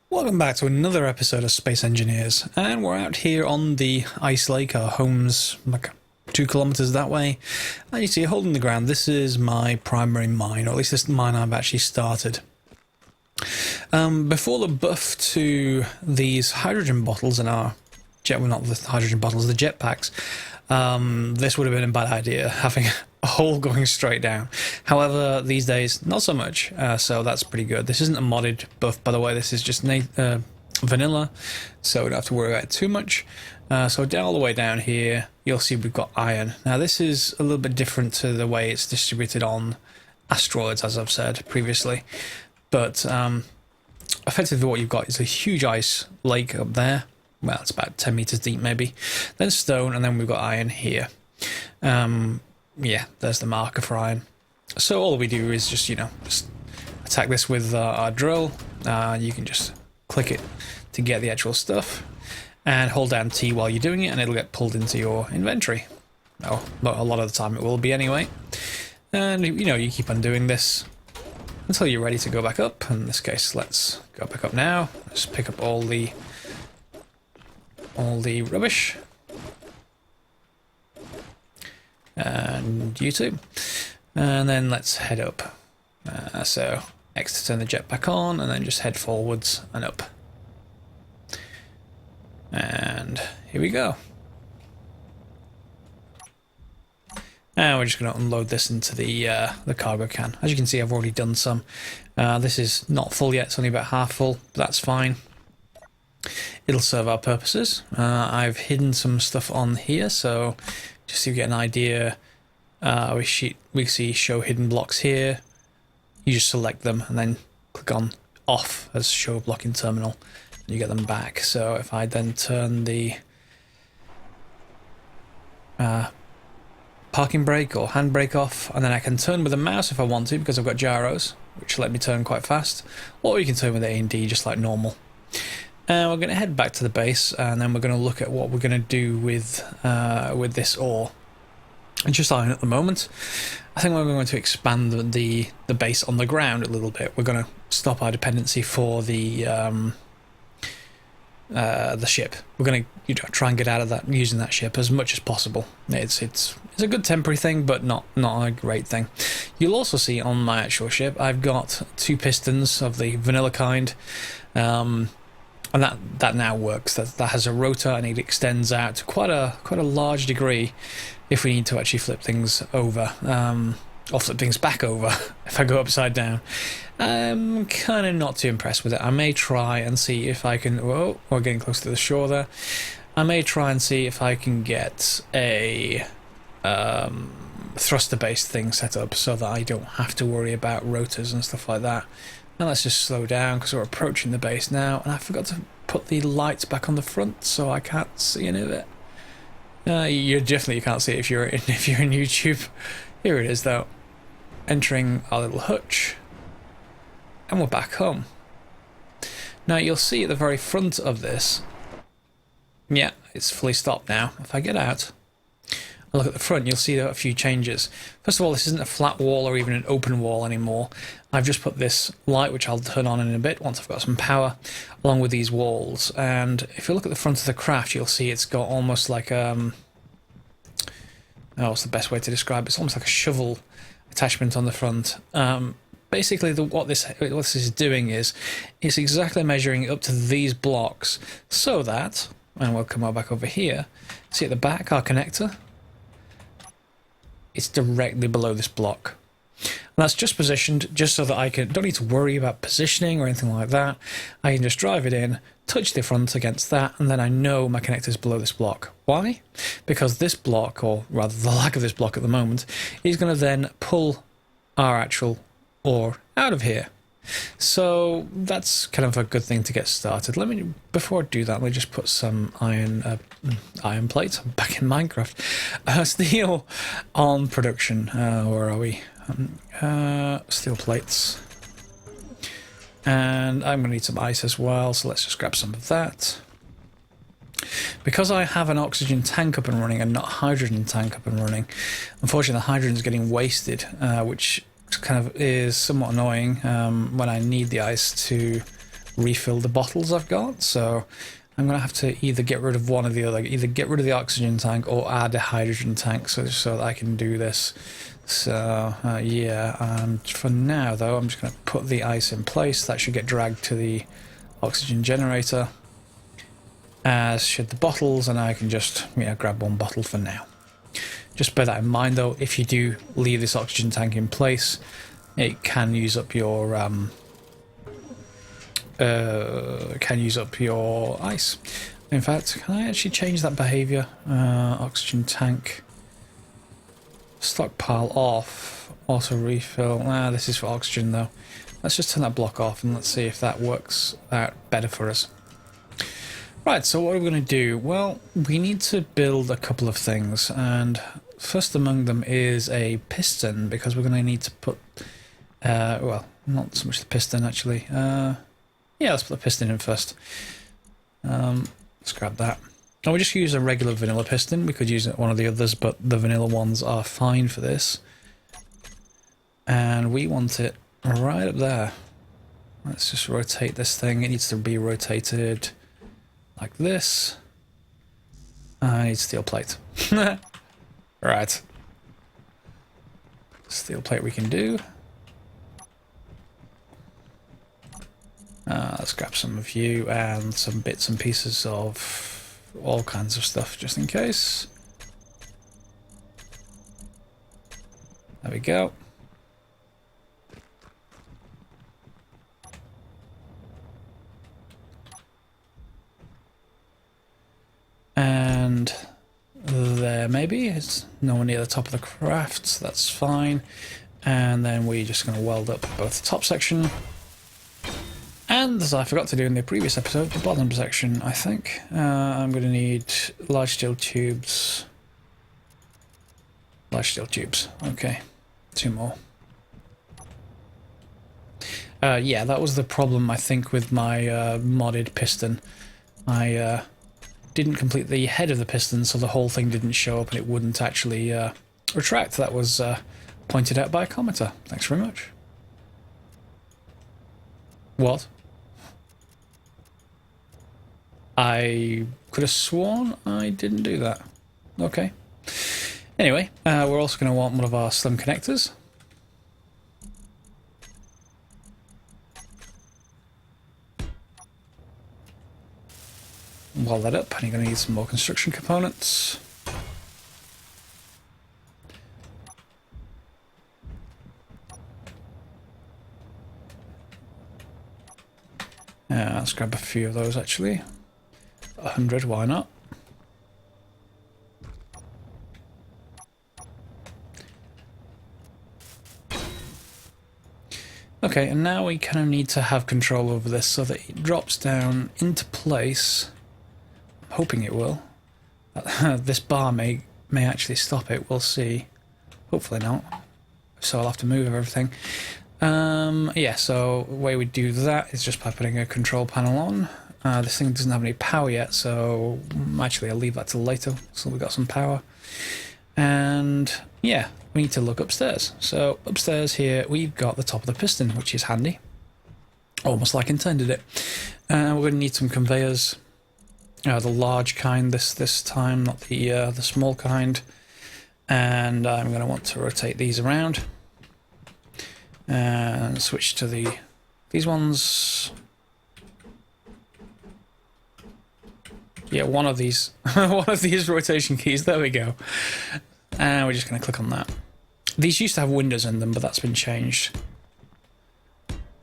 Welcome back to another episode of Space Engineers, and we're out here on the ice lake. Our home's like 2 kilometers that way, and you see holding the ground. This is my primary mine, or at least this is the mine I've actually started. Before the buff to these hydrogen bottles in our jet, well, not the hydrogen bottles, the jetpacks, this would have been a bad idea, having a hole going straight down. However, these days, not so much, so that's pretty good. This isn't a modded buff, by the way. This is just vanilla, so we don't have to worry about it too much. So down all the way down here, you'll see we've got iron. Now, this is a little bit different to the way it's distributed on asteroids, as I've said previously. But effectively what you've got is a huge ice lake up there. Well, it's about 10 meters deep, maybe. Then stone, and then we've got iron here. Yeah, there's the marker for iron. So all we do is just attack this with our drill. You can just click it to get the actual stuff, and hold down T while you're doing it, and it'll get pulled into your inventory. Oh, a lot of the time it will be anyway. And you keep on doing this until you're ready to go back up. In this case, let's go back up now. Let's pick up all the rubbish. And you too. And then let's head up. So X to turn the jet back on, and then just head forwards and up. And here we go. And we're just going to unload this into the cargo can. As you can see, I've already done some. This is not full yet, it's only about half full, but that's fine. It'll serve our purposes. I've hidden some stuff on here, so just so you get an idea, we see show hidden blocks here. You just select them and then click on off as show block in terminal, and you get them back. So if I then turn the parking brake or handbrake off, and then I can turn with the mouse if I want to, because I've got gyros, which let me turn quite fast, or you can turn with A and D just like normal. And we're going to head back to the base, and then we're going to look at what we're going to do with this ore. And just iron at the moment. I think we're going to expand the base on the ground a little bit. We're going to stop our dependency for the ship. We're going to try and get out of that using that ship as much as possible. It's a good temporary thing, but not a great thing. You'll also see on my actual ship, I've got 2 pistons of the vanilla kind. And that now works. That has a rotor, and it extends out to quite a large degree if we need to actually flip things over, or flip things back over if I go upside down. I'm kind of not too impressed with it. I may try and see if I can... Whoa, we're getting close to the shore there. I may try and see if I can get a thruster-based thing set up so that I don't have to worry about rotors and stuff like that. Now let's just slow down because we're approaching the base now, and I forgot to put the lights back on the front, so I can't see any of it. You definitely can't see it if you're in YouTube. Here it is though. Entering our little hutch, and we're back home. Now you'll see at the very front of this, yeah, it's fully stopped now. If I get out and look at the front, you'll see there are a few changes. First of all, this isn't a flat wall or even an open wall anymore. I've just put this light, which I'll turn on in a bit once I've got some power, along with these walls. And if you look at the front of the craft, you'll see it's got almost like what's the best way to describe it? It's almost like a shovel attachment on the front. Basically, what this is doing is it's exactly measuring up to these blocks, so that, and we'll come back over here, see at the back, our connector, it's directly below this block. And that's just positioned just so that I don't need to worry about positioning or anything like that. I can just drive it in, touch the front against that, and then I know my connector is below this block. Why? Because this block, or rather the lack of this block at the moment, is going to then pull our actual ore out of here. So that's kind of a good thing to get started. Before I do that, let me just put some iron plates. I'm back in Minecraft. Steel on production. Where are we? Steel plates. And I'm going to need some ice as well, so let's just grab some of that. Because I have an oxygen tank up and running and not a hydrogen tank up and running, unfortunately the hydrogen is getting wasted, which kind of is somewhat annoying when I need the ice to refill the bottles I've got. So I'm going to have to either get rid of one or the other, either get rid of the oxygen tank or add a hydrogen tank so that I can do this. So yeah, and for now though, I'm just going to put the ice in place. That should get dragged to the oxygen generator, as should the bottles, and I can just grab one bottle for now. Just bear that in mind though, if you do leave this oxygen tank in place, it can use up your ice. In fact, can I actually change that behavior? Oxygen tank, stockpile off, auto refill. This is for oxygen though. Let's just turn that block off and let's see if that works out better for us. Right, so what are we going to do? Well, we need to build a couple of things, and first among them is a piston, because we're going to need to put, well, not so much the piston actually. Yeah, let's put the piston in first. Let's grab that. Now we just use a regular vanilla piston. We could use one of the others, but the vanilla ones are fine for this. And we want it right up there. Let's just rotate this thing. It needs to be rotated like this. I need steel plate. Right. Steel plate we can do. Let's grab some of you and some bits and pieces of all kinds of stuff just in case. There we go. And there maybe, it's nowhere near the top of the craft, so that's fine. And then we're just going to weld up both the top section and, as I forgot to do in the previous episode, the bottom section, I think. I'm going to need large steel tubes. Large steel tubes, okay. 2 more. Yeah, that was the problem, I think, with my modded piston. I didn't complete the head of the piston, so the whole thing didn't show up and it wouldn't actually retract. That was pointed out by a commenter. Thanks very much. What? I could have sworn I didn't do that. Okay. Anyway, we're also going to want one of our slim connectors. Weld that up, and you're going to need some more construction components. Let's grab a few of those actually. 100, why not? Okay, and now we kind of need to have control over this so that it drops down into place. I'm hoping it will. This bar may actually stop it, we'll see. Hopefully not. So I'll have to move everything. Yeah, so the way we do that is just by putting a control panel on. This thing doesn't have any power yet, so actually I'll leave that till later, so we've got some power. And yeah, we need to look upstairs. So upstairs here we've got the top of the piston, which is handy. Almost like intended it. We're going to need some conveyors. The large kind this time, not the small kind. And I'm going to want to rotate these around. And switch to these ones. Yeah, one of these rotation keys. There we go. And we're just going to click on that. These used to have windows in them, but that's been changed.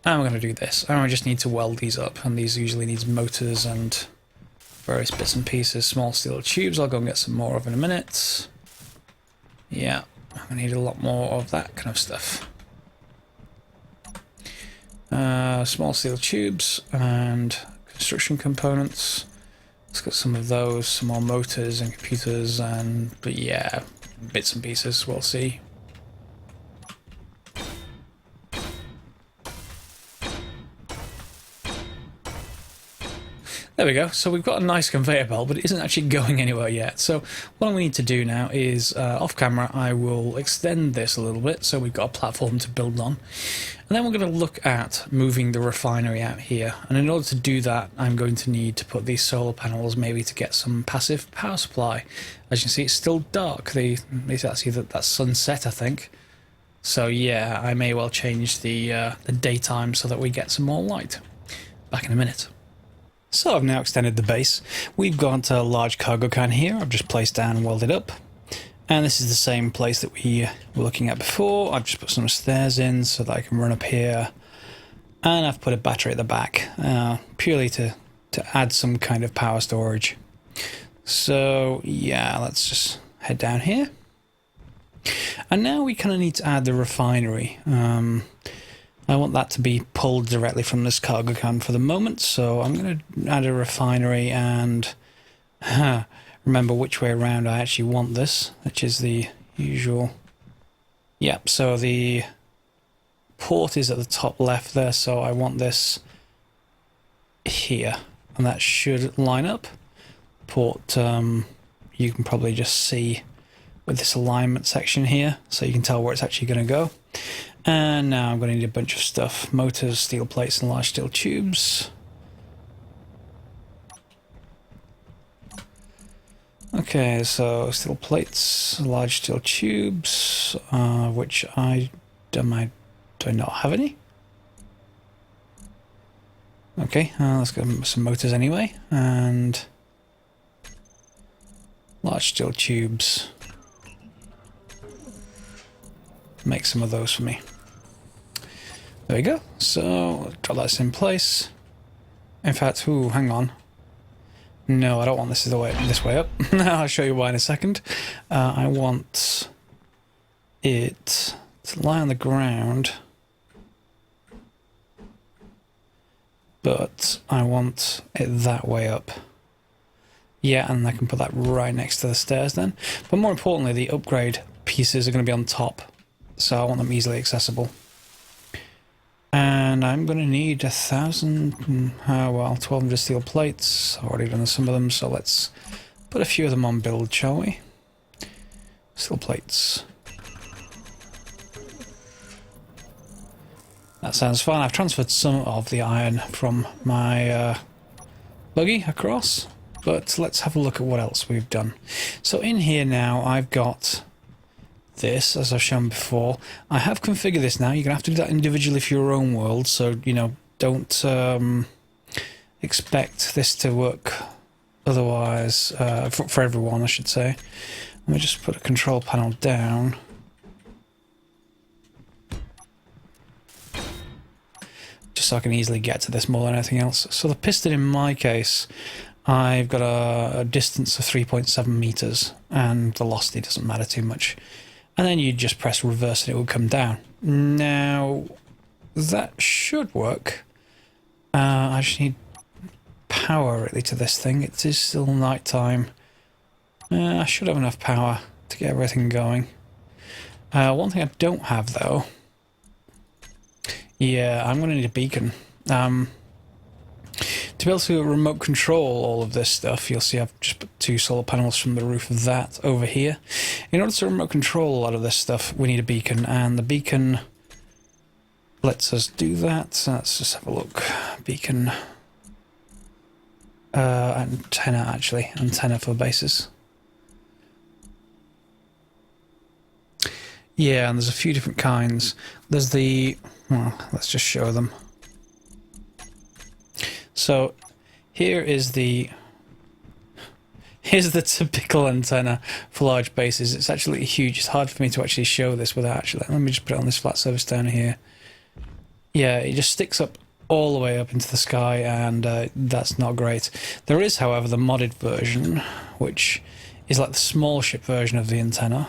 And we're going to do this. And we just need to weld these up. And these usually needs motors and various bits and pieces. Small steel tubes. I'll go and get some more of in a minute. Yeah, I need a lot more of that kind of stuff. Small steel tubes and construction components. Let's get some of those, some more motors and computers, but yeah, bits and pieces, we'll see. There we go. So we've got a nice conveyor belt, but it isn't actually going anywhere yet. So what we need to do now is, off camera, I will extend this a little bit so we've got a platform to build on. And then we're going to look at moving the refinery out here. And in order to do that, I'm going to need to put these solar panels maybe to get some passive power supply. As you can see, it's still dark. That's sunset, I think. So yeah, I may well change the daytime so that we get some more light. Back in a minute. So I've now extended the base. We've got a large cargo can here. I've just placed down and welded up. And this is the same place that we were looking at before. I've just put some stairs in so that I can run up here. And I've put a battery at the back, purely to add some kind of power storage. So yeah, let's just head down here. And now we kind of need to add the refinery. I want that to be pulled directly from this cargo can for the moment, so I'm going to add a refinery and remember which way around I actually want this, which is the usual. Yep, so the port is at the top left there, so I want this here, and that should line up. Port, you can probably just see with this alignment section here, so you can tell where it's actually going to go. And now I'm going to need a bunch of stuff. Motors, steel plates and large steel tubes. Okay, so steel plates, large steel tubes, which do I not have any? Okay, let's get some motors anyway. And large steel tubes. Make some of those for me. There we go. So drop that in place. In fact, ooh, hang on. No, I don't want this way up. I'll show you why in a second. I want it to lie on the ground, but I want it that way up. Yeah, and I can put that right next to the stairs then. But more importantly, the upgrade pieces are going to be on top, so I want them easily accessible. And I'm going to need 1,200 steel plates. I've already done some of them, so let's put a few of them on build, shall we? Steel plates. That sounds fine. I've transferred some of the iron from my buggy across, but let's have a look at what else we've done. So in here now, I've got this, as I've shown before. I have configured this now. You're going to have to do that individually for your own world, so, you know, don't expect this to work otherwise, for everyone, I should say. Let me just put a control panel down. Just so I can easily get to this more than anything else. So the piston, in my case, I've got a distance of 3.7 meters, and velocity doesn't matter too much. And then you just press reverse and it will come down. Now, that should work. I just need power really to this thing. It is still night time. I should have enough power to get everything going. One thing I don't have though. Yeah, I'm going to need a beacon. To be able to remote control all of this stuff, you'll see I've just put 2 solar panels from the roof of that over here. In order to remote control a lot of this stuff, we need a beacon, and the beacon lets us do that. So let's just have a look. Beacon. Antenna, actually. Antenna for bases. Yeah, and there's a few different kinds. There's the... well, let's just show them. So here's the typical antenna for large bases. It's actually huge. It's hard for me to actually show this without actually. Let me just put it on this flat surface down here. Yeah, it just sticks up all the way up into the sky, and that's not great. There is, however, the modded version, which is like the small ship version of the antenna,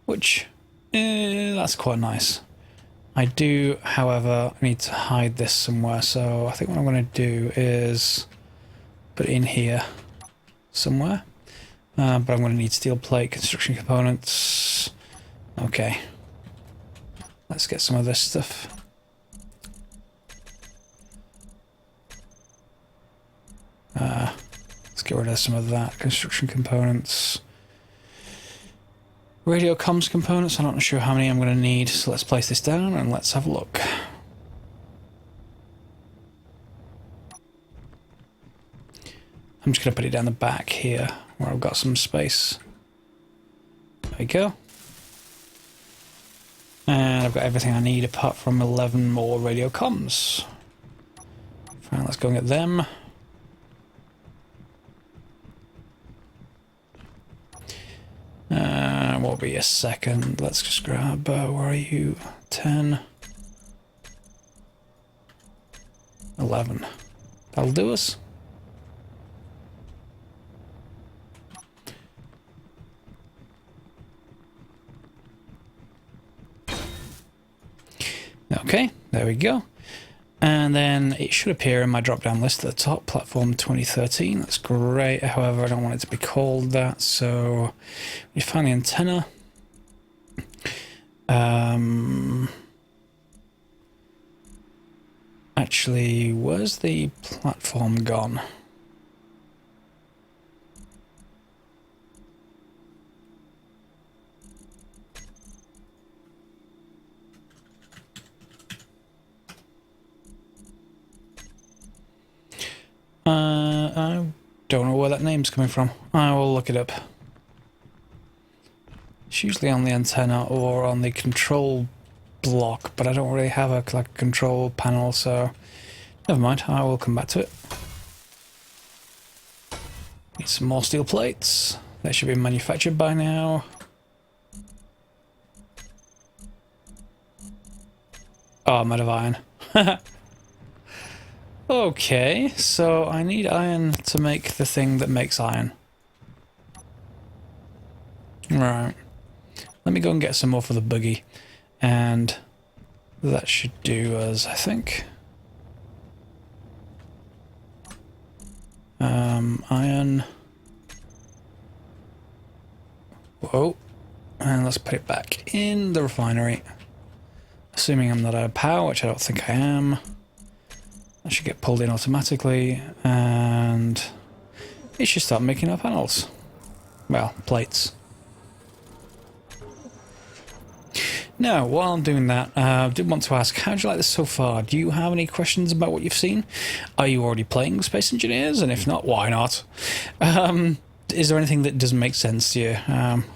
which that's quite nice. I do, however, need to hide this somewhere, so I think what I'm going to do is put it in here somewhere. But I'm going to need steel plate, construction components. Okay. Let's get some of this stuff. get rid of some of that. Construction components. Radio comms components, I'm not sure how many I'm going to need, so let's place this down and let's have a look. I'm just going to put it down the back here, where I've got some space. There we go. And I've got everything I need apart from 11 more radio comms. Fine, let's go and get them. Won't be a second. Let's just grab, where are you? 10. 11. That'll do us. Okay, there we go. And then it should appear in my drop-down list at the top, Platform 2013. That's great. However, I don't want it to be called that, so we find the antenna. Actually, where's the platform gone? I don't know where that name's coming from. I will look it up. It's usually on the antenna or on the control block, but I don't really have a control panel, so never mind. I will come back to it. Need some more steel plates. They should be manufactured by now. Oh, I'm out of iron. Okay, so I need iron to make the thing that makes iron. Right. Let me go and get some more for the buggy. And that should do us, I think. Iron. Whoa. And let's put it back in the refinery. Assuming I'm not out of power, which I don't think I am. I should get pulled in automatically, and it should start making our panels. Well, plates. Now, while I'm doing that, I did want to ask, how do you like this so far? Do you have any questions about what you've seen? Are you already playing Space Engineers? And if not, why not? Is there anything that doesn't make sense to you?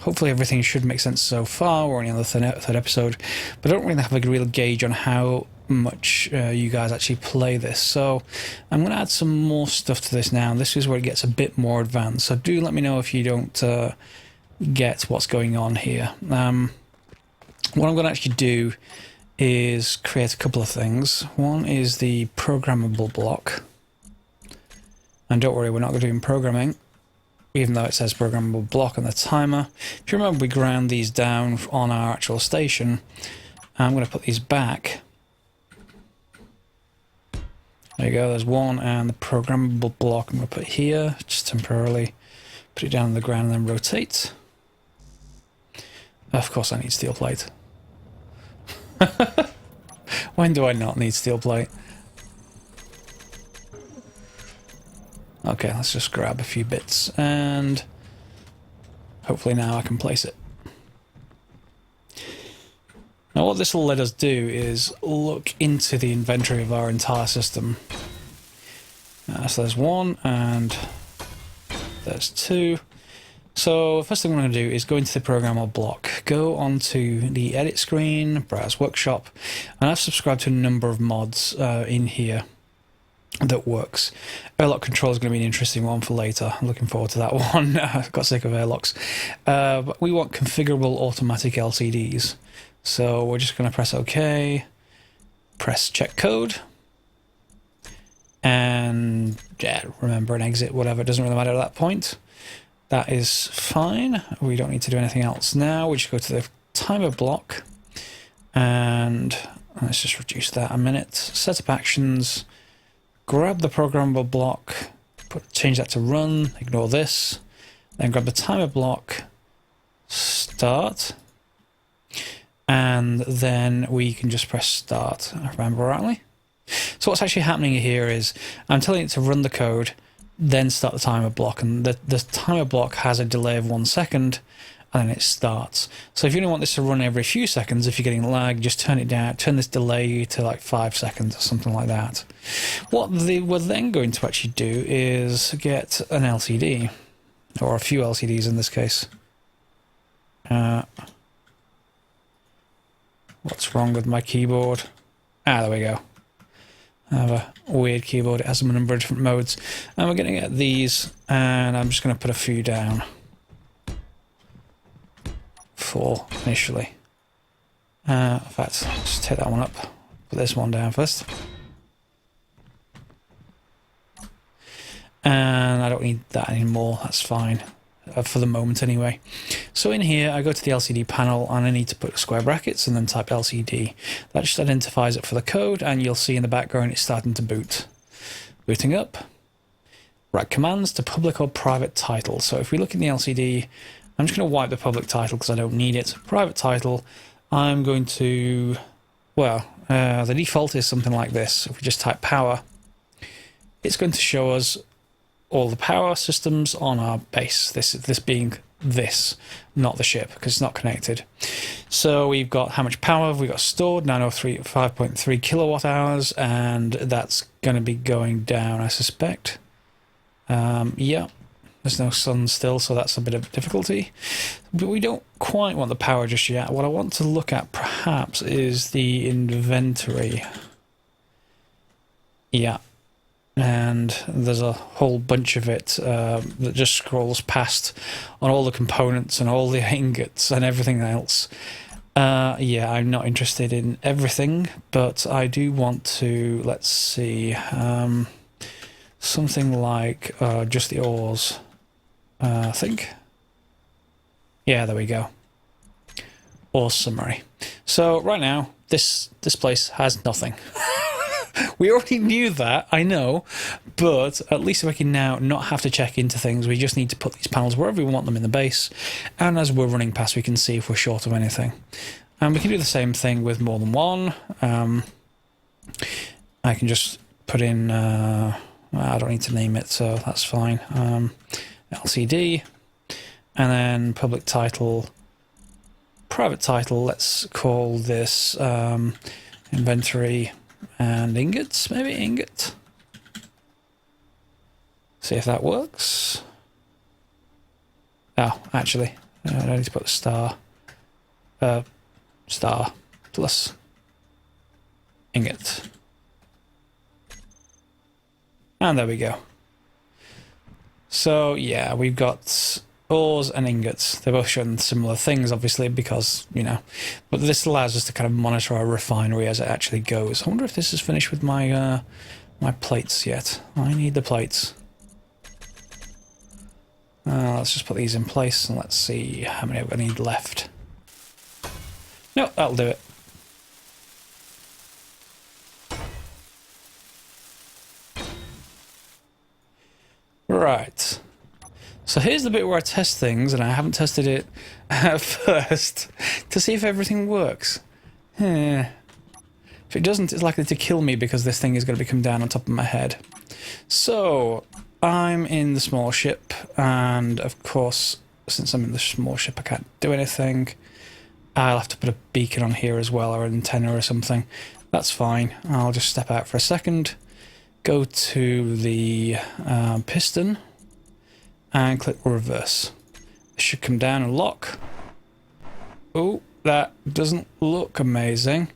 Hopefully everything should make sense so far. We're only on the third episode, but I don't really have a real gauge on how much you guys actually play this. So I'm going to add some more stuff to this now. This is where it gets a bit more advanced. So do let me know if you don't get what's going on here. What I'm going to actually do is create a couple of things. One is the programmable block. And don't worry, we're not doing programming, even though it says programmable block on the timer. If you remember, we ground these down on our actual station. I'm going to put these back. There you go, there's one, and the programmable block I'm going to put here, just temporarily. Put it down on the ground and then rotate. Of course I need steel plate. When do I not need steel plate? Okay, let's just grab a few bits, and hopefully now I can place it. Now what this will let us do is look into the inventory of our entire system. So there's one, and there's two. So first thing we're going to do is go into the programmable block, go onto the edit screen, browse workshop, and I've subscribed to a number of mods in here that works. Airlock control is going to be an interesting one for later. I'm looking forward to that one. I got sick of airlocks. But we want configurable automatic LCDs. So we're just going to press OK, press check code, and yeah, remember an exit, whatever, it doesn't really matter at that point. That is fine. We don't need to do anything else now. We just go to the timer block, and let's just reduce that a minute. Set up actions, grab the programmable block, change that to run, ignore this, then grab the timer block, start, and then we can just press start, if I remember rightly. So what's actually happening here is I'm telling it to run the code, then start the timer block, and the timer block has a delay of 1 second, and then it starts. So if you don't want this to run every few seconds, if you're getting lag, just turn it down, turn this delay to like 5 seconds or something like that. What they were then going to actually do is get an LCD, or a few LCDs in this case. What's wrong with my keyboard? Ah, there we go. I have a weird keyboard. It has a number of different modes. And we're going to get these, and I'm just going to put a few down. 4 initially. In fact, just take that one up. Put this one down first. And I don't need that anymore. That's fine. For the moment anyway. So in here I go to the LCD panel and I need to put square brackets and then type LCD. That just identifies it for the code, and you'll see in the background it's starting to boot. Booting up. Write commands to public or private title. So if we look in the LCD, I'm just going to wipe the public title because I don't need it. Private title, I'm going to, well, the default is something like this. If we just type power, it's going to show us all the power systems on our base. This being this, not the ship, because it's not connected. So we've got how much power we've got stored, 903 5.3 kilowatt hours, and that's going to be going down, I suspect. Yeah, there's no sun still, so that's a bit of difficulty. But we don't quite want the power just yet. What I want to look at perhaps is the inventory. Yeah. And there's a whole bunch of it that just scrolls past on all the components and all the ingots and everything else. Yeah, I'm not interested in everything, but I do want to, let's see, something like just the ores, I think. Yeah, there we go. Ore summary. So right now, this place has nothing. We already knew that, I know, but at least we can now not have to check into things. We just need to put these panels wherever we want them in the base, and as we're running past we can see if we're short of anything. And we can do the same thing with more than one. I can just put in, I don't need to name it, so that's fine. LCD, and then public title, private title, let's call this inventory and ingots, maybe ingot. See if that works. Oh, actually, I need to put star plus ingot. And there we go. So yeah, we've got ores and ingots. They're both showing similar things, obviously, because, you know, but this allows us to kind of monitor our refinery as it actually goes. I wonder if this is finished with my my plates yet. I need the plates. Let's just put these in place and let's see how many I need left. No, that'll do it. Right. So here's the bit where I test things, and I haven't tested it at first to see if everything works. If it doesn't, it's likely to kill me because this thing is going to come down on top of my head. So I'm in the small ship, and of course, since I'm in the small ship, I can't do anything. I'll have to put a beacon on here as well, or an antenna or something. That's fine. I'll just step out for a second, go to the piston, and click reverse. It should come down and lock. Oh, that doesn't look amazing.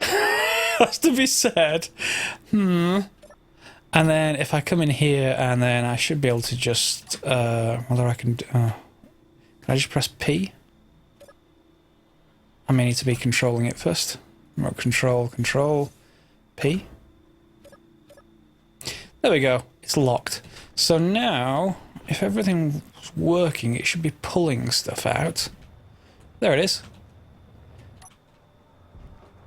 Has to be said. And then if I come in here, and then I should be able to just whether I can I just press P? I may need to be controlling it first. Remote control P. There we go. It's locked. So now, if everything's working, it should be pulling stuff out. There it is.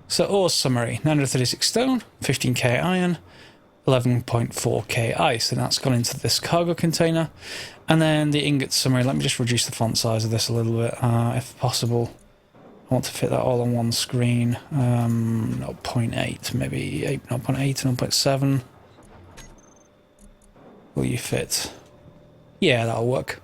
So ore summary, 936 stone, 15k iron, 11.4k ice, and that's gone into this cargo container. And then the ingot summary, let me just reduce the font size of this a little bit, if possible. I want to fit that all on one screen. 0.8, maybe 0.8, 0.7. will you fit? Yeah, that'll work.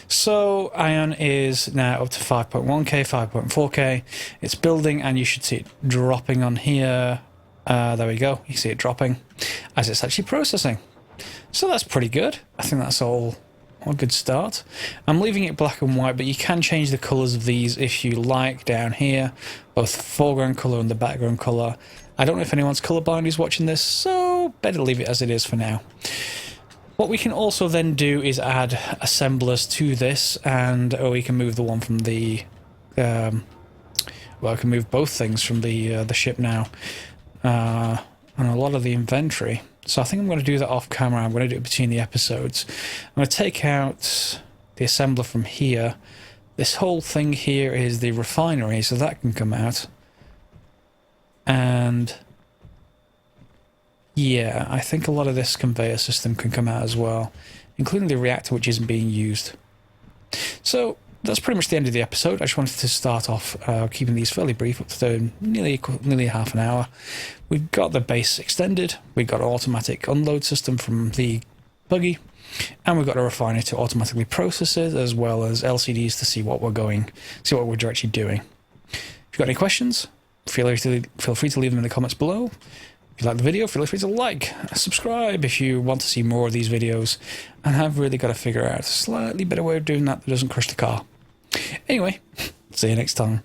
So ion is now up to 5.1k, 5.4k. It's building, and you should see it dropping on here. There we go. You see it dropping as it's actually processing. So that's pretty good. I think that's all a good start. I'm leaving it black and white, but you can change the colours of these if you like down here, both the foreground colour and the background colour. I don't know if anyone's colourblind who's watching this, so better leave it as it is for now. What we can also then do is add assemblers to this, and we can move the one from the... well, I can move both things from the ship now. And a lot of the inventory. So I think I'm going to do that off camera. I'm going to do it between the episodes. I'm going to take out the assembler from here. This whole thing here is the refinery, so that can come out. And yeah, I think a lot of this conveyor system can come out as well, including the reactor, which isn't being used. So that's pretty much the end of the episode. I just wanted to start off keeping these fairly brief, up to nearly half an hour. We've got the base extended, we've got an automatic unload system from the buggy, and we've got a refiner to automatically process it, as well as LCDs to see what we're actually doing. If you've got any questions, feel free to leave them in the comments below. If you like the video, feel free to like, subscribe if you want to see more of these videos, and I've really got to figure out a slightly better way of doing that doesn't crush the car. Anyway, see you next time.